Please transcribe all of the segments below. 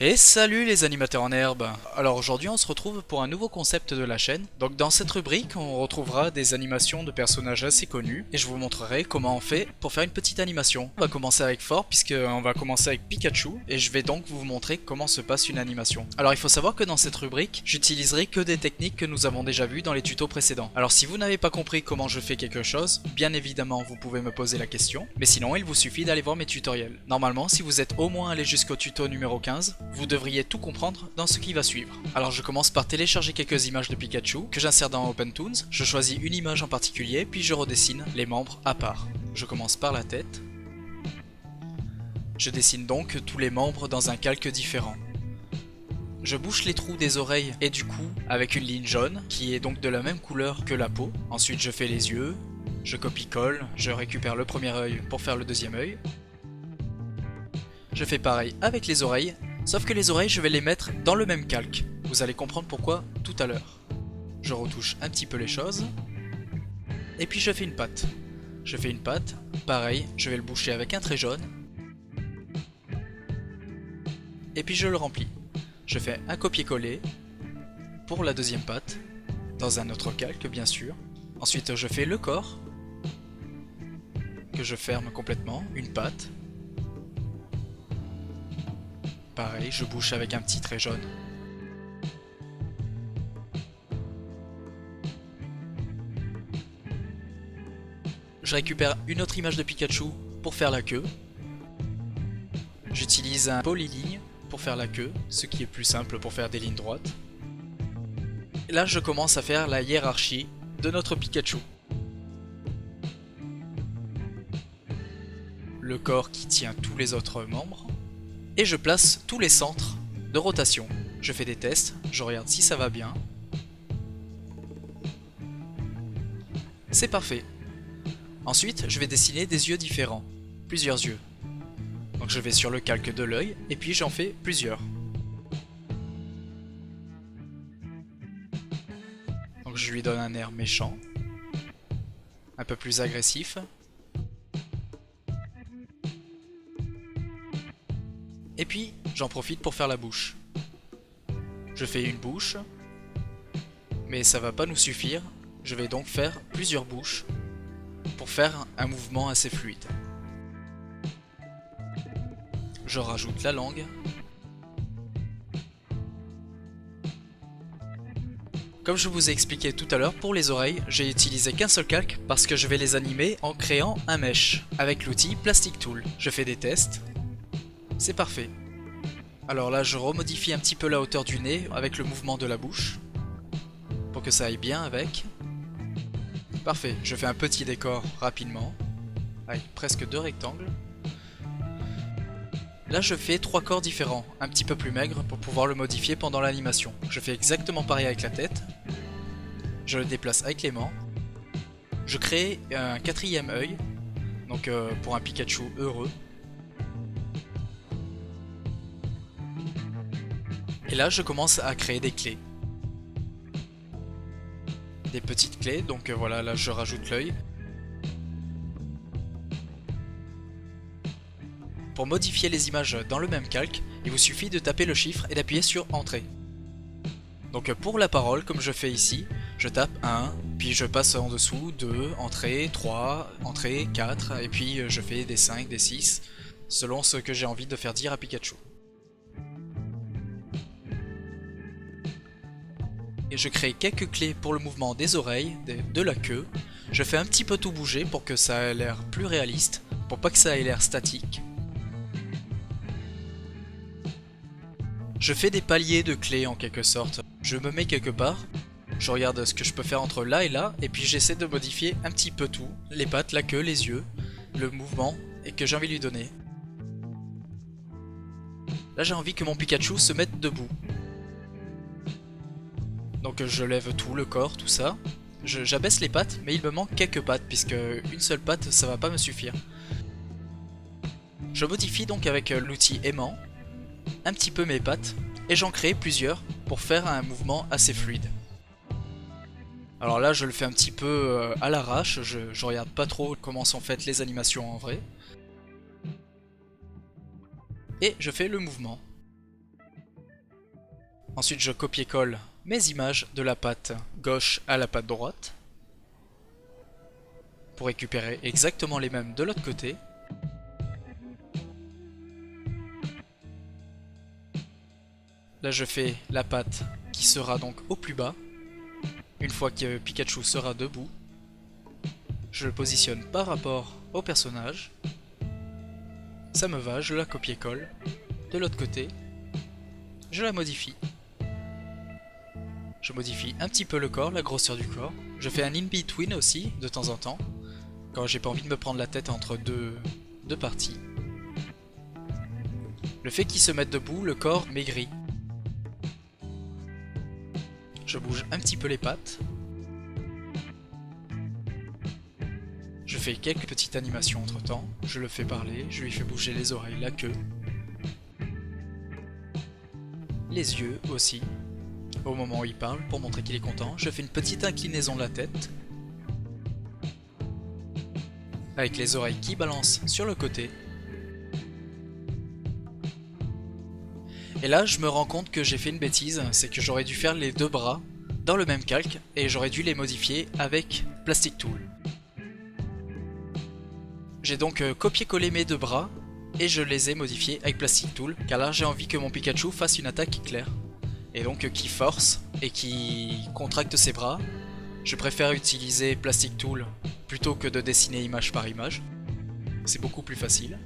Et salut les animateurs en herbe. Alors aujourd'hui on se retrouve pour un nouveau concept de la chaîne. Donc dans cette rubrique on retrouvera des animations de personnages assez connus et je vous montrerai comment on fait pour faire une petite animation. On va commencer avec Fort puisqu'on va commencer avec Pikachu et je vais donc vous montrer comment se passe une animation. Alors il faut savoir que dans cette rubrique j'utiliserai que des techniques que nous avons déjà vues dans les tutos précédents. Alors si vous n'avez pas compris comment je fais quelque chose, bien évidemment vous pouvez me poser la question, mais sinon il vous suffit d'aller voir mes tutoriels. Normalement si vous êtes au moins allé jusqu'au tuto numéro 15, vous devriez tout comprendre dans ce qui va suivre. Alors je commence par télécharger quelques images de Pikachu que j'insère dans OpenToons, je choisis une image en particulier puis je redessine les membres à part. Je commence par la tête. Je dessine donc tous les membres dans un calque différent. Je bouche les trous des oreilles et du cou avec une ligne jaune qui est donc de la même couleur que la peau. Ensuite je fais les yeux, je copie-colle, je récupère le premier œil pour faire le deuxième œil. Je fais pareil avec les oreilles. Sauf que les oreilles, je vais les mettre dans le même calque. Vous allez comprendre pourquoi tout à l'heure. Je retouche un petit peu les choses. Et puis je fais une patte. Je fais une patte, pareil, je vais le boucher avec un trait jaune. Et puis je le remplis. Je fais un copier-coller pour la deuxième patte, dans un autre calque bien sûr. Ensuite je fais le corps, que je ferme complètement, une patte. Pareil, je bouche avec un petit trait jaune. Je récupère une autre image de Pikachu pour faire la queue. J'utilise un polyligne pour faire la queue, ce qui est plus simple pour faire des lignes droites. Et là, je commence à faire la hiérarchie de notre Pikachu. Le corps qui tient tous les autres membres. Et je place tous les centres de rotation. Je fais des tests, je regarde si ça va bien. C'est parfait. Ensuite, je vais dessiner des yeux différents. Plusieurs yeux. Donc je vais sur le calque de l'œil et puis j'en fais plusieurs. Donc je lui donne un air méchant. Un peu plus agressif. Et puis, j'en profite pour faire la bouche. Je fais une bouche, mais ça va pas nous suffire. Je vais donc faire plusieurs bouches pour faire un mouvement assez fluide. Je rajoute la langue. Comme je vous ai expliqué tout à l'heure, pour les oreilles, j'ai utilisé qu'un seul calque parce que je vais les animer en créant un mesh avec l'outil Plastic Tool. Je fais des tests. C'est parfait. Alors là, je remodifie un petit peu la hauteur du nez avec le mouvement de la bouche pour que ça aille bien avec. Parfait, je fais un petit décor rapidement avec presque 2 rectangles. Là, je fais 3 corps différents, un petit peu plus maigres pour pouvoir le modifier pendant l'animation. Je fais exactement pareil avec la tête. Je le déplace avec les mains. Je crée un 4e œil, donc pour un Pikachu heureux. Et là, je commence à créer des clés. Des petites clés, donc voilà, là je rajoute l'œil. Pour modifier les images dans le même calque, il vous suffit de taper le chiffre et d'appuyer sur Entrée. Donc pour la parole, comme je fais ici, je tape 1, puis je passe en dessous 2, Entrée, 3, Entrée, 4, et puis je fais des 5, des 6, selon ce que j'ai envie de faire dire à Pikachu. Et je crée quelques clés pour le mouvement des oreilles, de la queue. Je fais un petit peu tout bouger pour que ça ait l'air plus réaliste, pour pas que ça ait l'air statique. Je fais des paliers de clés en quelque sorte. Je me mets quelque part, je regarde ce que je peux faire entre là, et puis j'essaie de modifier un petit peu tout. Les pattes, la queue, les yeux, le mouvement, et que j'ai envie de lui donner. Là j'ai envie que mon Pikachu se mette debout. Donc je lève tout, le corps, tout ça. J'abaisse les pattes, mais il me manque quelques pattes, puisque une seule patte, ça va pas me suffire. Je modifie donc avec l'outil aimant, un petit peu mes pattes, et j'en crée plusieurs pour faire un mouvement assez fluide. Alors là, je le fais un petit peu à l'arrache, je regarde pas trop comment sont faites les animations en vrai. Et je fais le mouvement. Ensuite je copie-colle mes images de la patte gauche à la patte droite pour récupérer exactement les mêmes de l'autre côté. Là je fais la patte qui sera donc au plus bas. Une fois que Pikachu sera debout, je le positionne par rapport au personnage. Ça me va, je la copie-colle. De l'autre côté, je la modifie. Je modifie un petit peu le corps, la grosseur du corps. Je fais un in-between aussi, de temps en temps, quand j'ai pas envie de me prendre la tête entre deux parties. Le fait qu'il se mette debout, le corps maigrit. Je bouge un petit peu les pattes. Je fais quelques petites animations entre temps. Je le fais parler, je lui fais bouger les oreilles, la queue. Les yeux aussi. Au moment où il parle, pour montrer qu'il est content, je fais une petite inclinaison de la tête. Avec les oreilles qui balancent sur le côté. Et là, je me rends compte que j'ai fait une bêtise, c'est que j'aurais dû faire les deux bras dans le même calque et j'aurais dû les modifier avec Plastic Tool. J'ai donc copié-collé mes deux bras et je les ai modifiés avec Plastic Tool, car là j'ai envie que mon Pikachu fasse une attaque éclair. Et donc qui force et qui contracte ses bras. Je préfère utiliser Plastic Tool plutôt que de dessiner image par image. C'est beaucoup plus facile.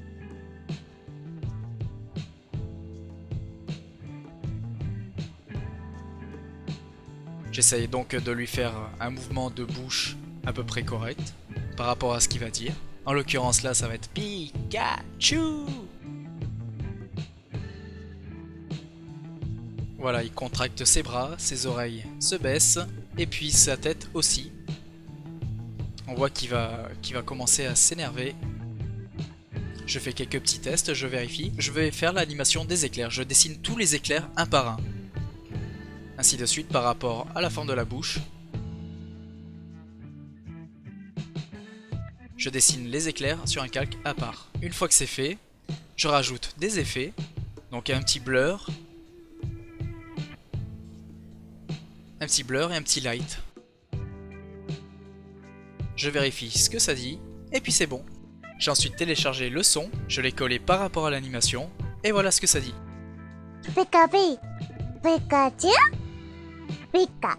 J'essaye donc de lui faire un mouvement de bouche à peu près correct par rapport à ce qu'il va dire. En l'occurrence là ça va être Pikachu. Voilà, il contracte ses bras, ses oreilles se baissent et puis sa tête aussi. On voit qu'il va commencer à s'énerver. Je fais quelques petits tests, je vérifie. Je vais faire l'animation des éclairs, je dessine tous les éclairs un par un. Ainsi de suite par rapport à la forme de la bouche. Je dessine les éclairs sur un calque à part. Une fois que c'est fait, je rajoute des effets. Donc un petit blur. Un petit blur et un petit light. Je vérifie ce que ça dit, et puis c'est bon. J'ai ensuite téléchargé le son, je l'ai collé par rapport à l'animation, et voilà ce que ça dit. Pika Pika Pikachu Pika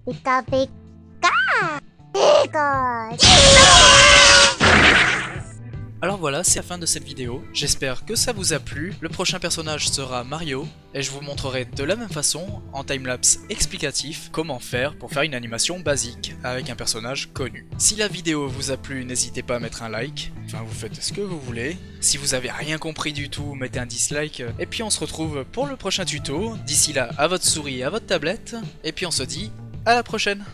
Pika Pika Pikachu. Alors voilà, c'est la fin de cette vidéo. J'espère que ça vous a plu. Le prochain personnage sera Mario, et je vous montrerai de la même façon, en timelapse explicatif, comment faire pour faire une animation basique avec un personnage connu. Si la vidéo vous a plu, n'hésitez pas à mettre un like. Enfin, vous faites ce que vous voulez. Si vous avez rien compris du tout, mettez un dislike. Et puis on se retrouve pour le prochain tuto. D'ici là, à votre souris, à votre tablette. Et puis on se dit à la prochaine.